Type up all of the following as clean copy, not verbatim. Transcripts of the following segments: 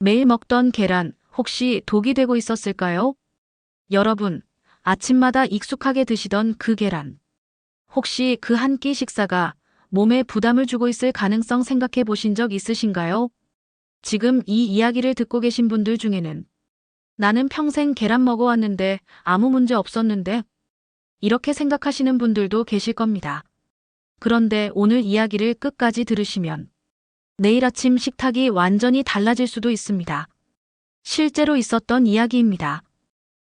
매일 먹던 계란, 혹시 독이 되고 있었을까요? 여러분, 아침마다 익숙하게 드시던 그 계란. 혹시 그 한 끼 식사가 몸에 부담을 주고 있을 가능성 생각해 보신 적 있으신가요? 지금 이 이야기를 듣고 계신 분들 중에는 나는 평생 계란 먹어왔는데 아무 문제 없었는데 이렇게 생각하시는 분들도 계실 겁니다. 그런데 오늘 이야기를 끝까지 들으시면 내일 아침 식탁이 완전히 달라질 수도 있습니다. 실제로 있었던 이야기입니다.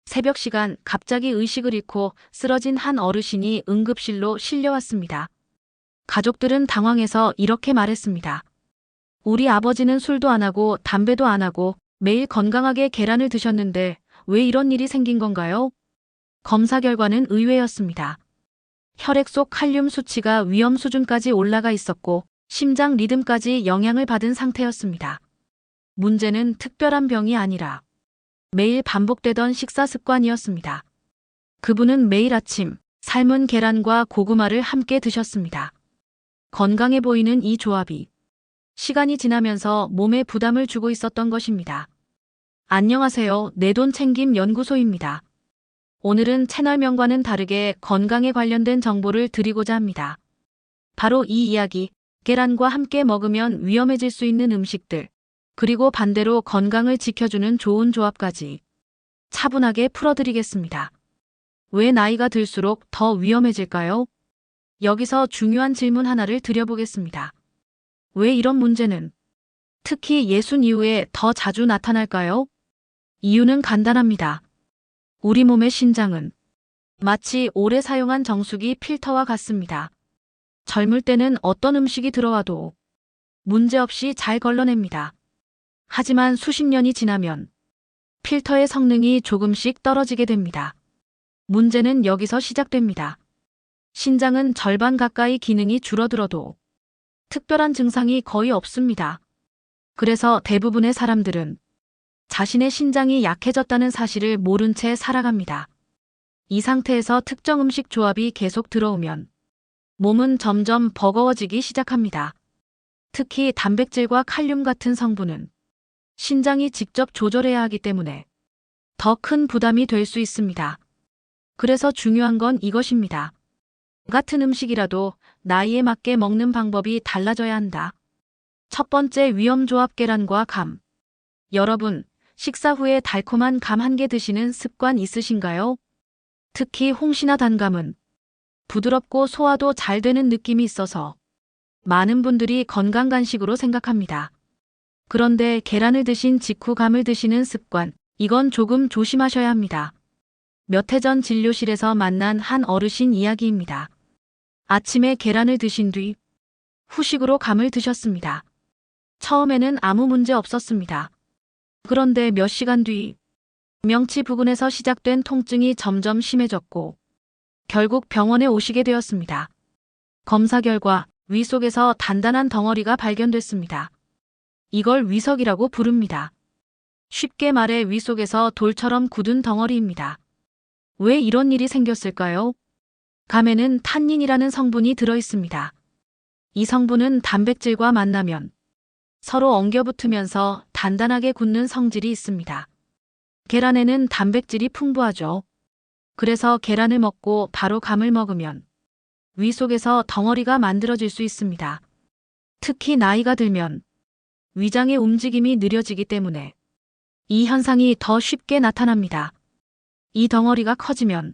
새벽 시간 갑자기 의식을 잃고 쓰러진 한 어르신이 응급실로 실려왔습니다. 가족들은 당황해서 이렇게 말했습니다. 우리 아버지는 술도 안 하고 담배도 안 하고 매일 건강하게 계란을 드셨는데 왜 이런 일이 생긴 건가요? 검사 결과는 의외였습니다. 혈액 속 칼륨 수치가 위험 수준까지 올라가 있었고 심장 리듬까지 영향을 받은 상태였습니다. 문제는 특별한 병이 아니라 매일 반복되던 식사 습관이었습니다. 그분은 매일 아침 삶은 계란과 고구마를 함께 드셨습니다. 건강해 보이는 이 조합이 시간이 지나면서 몸에 부담을 주고 있었던 것입니다. 안녕하세요. 내 돈 챙김 연구소입니다. 오늘은 채널명과는 다르게 건강에 관련된 정보를 드리고자 합니다. 바로 이 이야기, 계란과 함께 먹으면 위험해질 수 있는 음식들, 그리고 반대로 건강을 지켜주는 좋은 조합까지 차분하게 풀어드리겠습니다. 왜 나이가 들수록 더 위험해질까요? 여기서 중요한 질문 하나를 드려보겠습니다. 왜 이런 문제는 특히 예순 이후에 더 자주 나타날까요? 이유는 간단합니다. 우리 몸의 신장은 마치 오래 사용한 정수기 필터와 같습니다. 젊을 때는 어떤 음식이 들어와도 문제없이 잘 걸러냅니다. 하지만 수십 년이 지나면 필터의 성능이 조금씩 떨어지게 됩니다. 문제는 여기서 시작됩니다. 신장은 절반 가까이 기능이 줄어들어도 특별한 증상이 거의 없습니다. 그래서 대부분의 사람들은 자신의 신장이 약해졌다는 사실을 모른 채 살아갑니다. 이 상태에서 특정 음식 조합이 계속 들어오면 몸은 점점 버거워지기 시작합니다. 특히 단백질과 칼륨 같은 성분은 신장이 직접 조절해야 하기 때문에 더 큰 부담이 될 수 있습니다. 그래서 중요한 건 이것입니다. 같은 음식이라도 나이에 맞게 먹는 방법이 달라져야 한다. 첫 번째 위험 조합 계란과 감. 여러분, 식사 후에 달콤한 감 한 개 드시는 습관 있으신가요? 특히 홍시나 단감은 부드럽고 소화도 잘 되는 느낌이 있어서 많은 분들이 건강 간식으로 생각합니다. 그런데 계란을 드신 직후 감을 드시는 습관, 이건 조금 조심하셔야 합니다. 몇 해 전 진료실에서 만난 한 어르신 이야기입니다. 아침에 계란을 드신 뒤 후식으로 감을 드셨습니다. 처음에는 아무 문제 없었습니다. 그런데 몇 시간 뒤 명치 부근에서 시작된 통증이 점점 심해졌고 결국 병원에 오시게 되었습니다. 검사 결과 위 속에서 단단한 덩어리가 발견됐습니다. 이걸 위석이라고 부릅니다. 쉽게 말해 위 속에서 돌처럼 굳은 덩어리입니다. 왜 이런 일이 생겼을까요? 감에는 탄닌이라는 성분이 들어 있습니다. 이 성분은 단백질과 만나면 서로 엉겨붙으면서 단단하게 굳는 성질이 있습니다. 계란에는 단백질이 풍부하죠. 그래서 계란을 먹고 바로 감을 먹으면 위 속에서 덩어리가 만들어질 수 있습니다. 특히 나이가 들면 위장의 움직임이 느려지기 때문에 이 현상이 더 쉽게 나타납니다. 이 덩어리가 커지면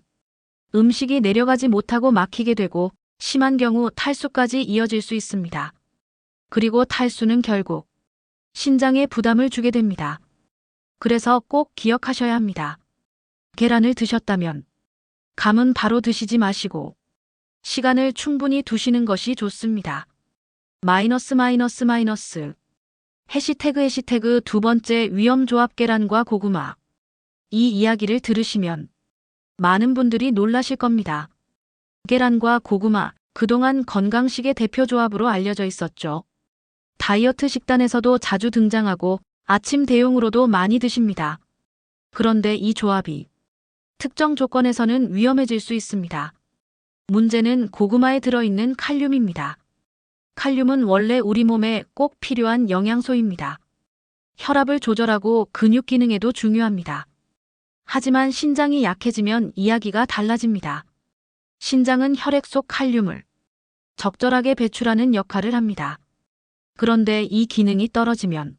음식이 내려가지 못하고 막히게 되고 심한 경우 탈수까지 이어질 수 있습니다. 그리고 탈수는 결국 신장에 부담을 주게 됩니다. 그래서 꼭 기억하셔야 합니다. 계란을 드셨다면 감은 바로 드시지 마시고 시간을 충분히 두시는 것이 좋습니다. 마이너스 해시태그 두 번째 위험 조합 계란과 고구마. 이 이야기를 들으시면 많은 분들이 놀라실 겁니다. 계란과 고구마, 그동안 건강식의 대표 조합으로 알려져 있었죠. 다이어트 식단에서도 자주 등장하고 아침 대용으로도 많이 드십니다. 그런데 이 조합이 특정 조건에서는 위험해질 수 있습니다. 문제는 고구마에 들어있는 칼륨입니다. 칼륨은 원래 우리 몸에 꼭 필요한 영양소입니다. 혈압을 조절하고 근육 기능에도 중요합니다. 하지만 신장이 약해지면 이야기가 달라집니다. 신장은 혈액 속 칼륨을 적절하게 배출하는 역할을 합니다. 그런데 이 기능이 떨어지면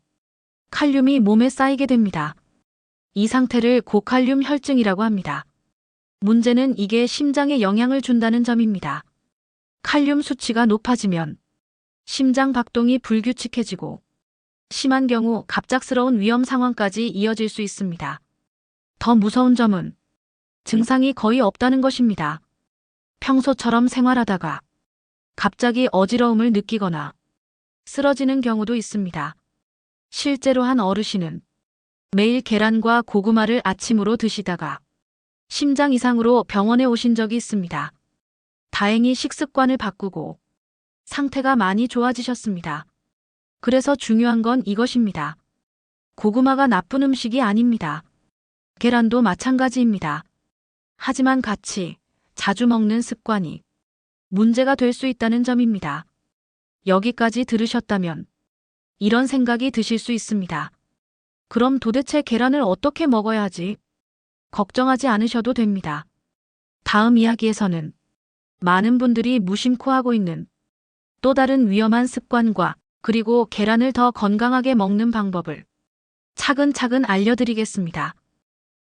칼륨이 몸에 쌓이게 됩니다. 이 상태를 고칼륨 혈증이라고 합니다. 문제는 이게 심장에 영향을 준다는 점입니다. 칼륨 수치가 높아지면 심장 박동이 불규칙해지고 심한 경우 갑작스러운 위험 상황까지 이어질 수 있습니다. 더 무서운 점은 증상이 거의 없다는 것입니다. 평소처럼 생활하다가 갑자기 어지러움을 느끼거나 쓰러지는 경우도 있습니다. 실제로 한 어르신은 매일 계란과 고구마를 아침으로 드시다가 심장 이상으로 병원에 오신 적이 있습니다. 다행히 식습관을 바꾸고 상태가 많이 좋아지셨습니다. 그래서 중요한 건 이것입니다. 고구마가 나쁜 음식이 아닙니다. 계란도 마찬가지입니다. 하지만 같이 자주 먹는 습관이 문제가 될 수 있다는 점입니다. 여기까지 들으셨다면 이런 생각이 드실 수 있습니다. 그럼 도대체 계란을 어떻게 먹어야 하지? 걱정하지 않으셔도 됩니다. 다음 이야기에서는 많은 분들이 무심코 하고 있는 또 다른 위험한 습관과 그리고 계란을 더 건강하게 먹는 방법을 차근차근 알려드리겠습니다.